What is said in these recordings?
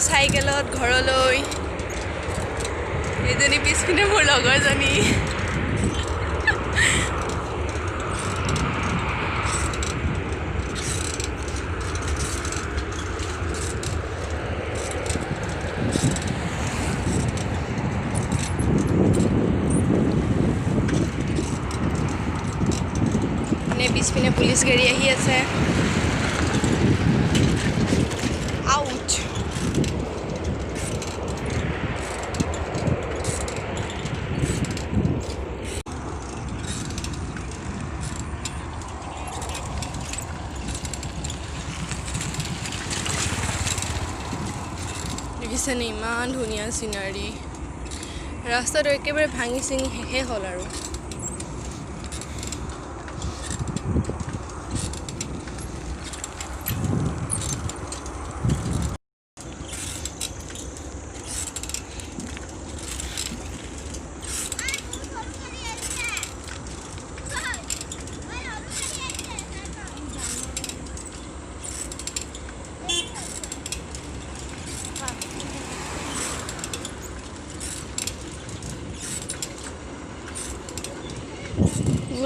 চাইকেলত ঘৰলৈ এজনী পিছপিনে মোৰ লগৰজনী পিছপিনে পুলিচ গাড়ী আহি আছে আউট দেখিছেনে ইমান ধুনীয়া চিনাৰী ৰাস্তাটো একেবাৰে ভাঙি চিঙি শেষে হ'ল আৰু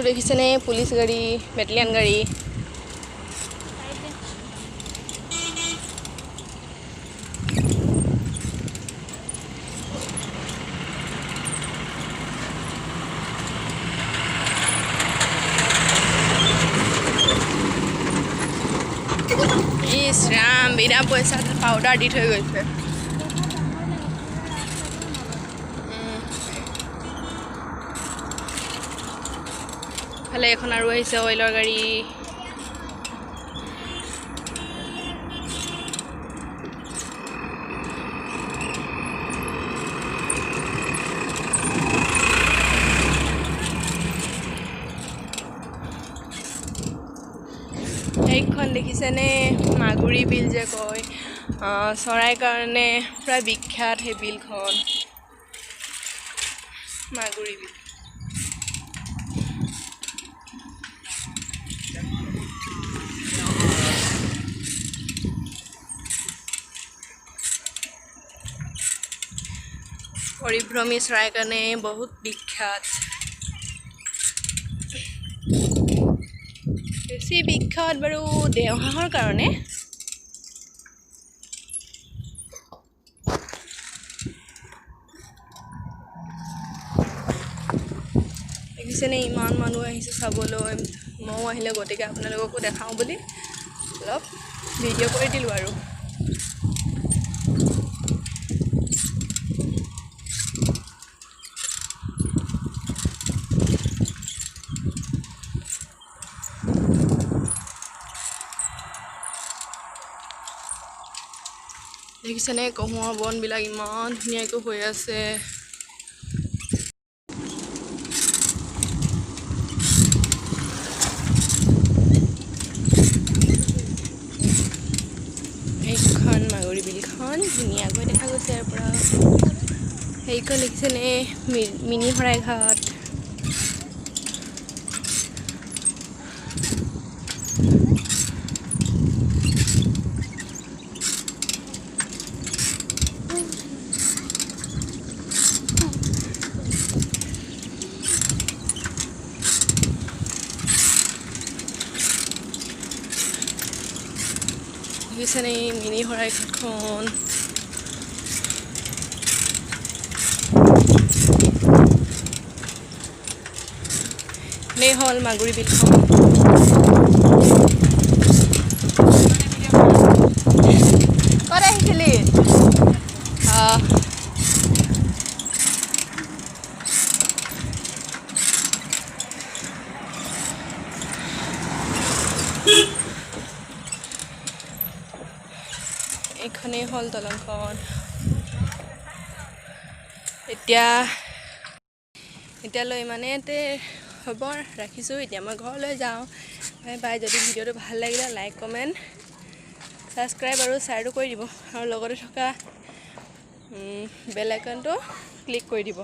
দেখিছেনে পুলিচ গাড়ী বেটেলিয়ান গাড়ী ইছ ৰাম বিনা পইচাত পাউডাৰ দি থৈ গৈছে ফালে এখন আৰু আহিছে অইলৰ গাড়ী এইখন দেখিছেনে মাগুৰী বিল যে কয় চৰাইৰ কাৰণে প্ৰায় বিখ্যাত সেই বিলখন মাগুৰী বিল পৰিভ্ৰমী চৰাইৰ কাৰণে বহুত বিখ্যাত বেছি বিখ্যাত বাৰু দেওহাঁহৰ কাৰণে দেখিছেনে ইমান মানুহ আহিছে চাবলৈ ময়ো আহিলে গতিকে আপোনালোককো দেখাওঁ বুলি অলপ ভিডিঅ' কৰি দিলোঁ আৰু দেখিছেনে কহুৱা বনবিলাক ইমান ধুনীয়াকৈ হৈ আছে এইখন মাগুৰী বিলখন ধুনীয়াকৈ দেখা গৈছে ইয়াৰ পৰা সেইখন দেখিছেনে মিনি শৰাইঘাট দেখিছেনে মিনি শৰাইঘাটখন এই হ'ল মাগুৰী বিলখন ক'ত আহিছিলি এইখনেই হ'ল দলংখন এতিয়ালৈ ইমানেতে হ'ব ৰাখিছোঁ এতিয়া মই ঘৰলৈ যাওঁ বাই বাই যদি ভিডিঅ'টো ভাল লাগিলে লাইক কমেণ্ট ছাবস্ক্ৰাইব আৰু শ্বেয়াৰটো কৰি দিব আৰু লগতে থকা বেল আইকনটো ক্লিক কৰি দিব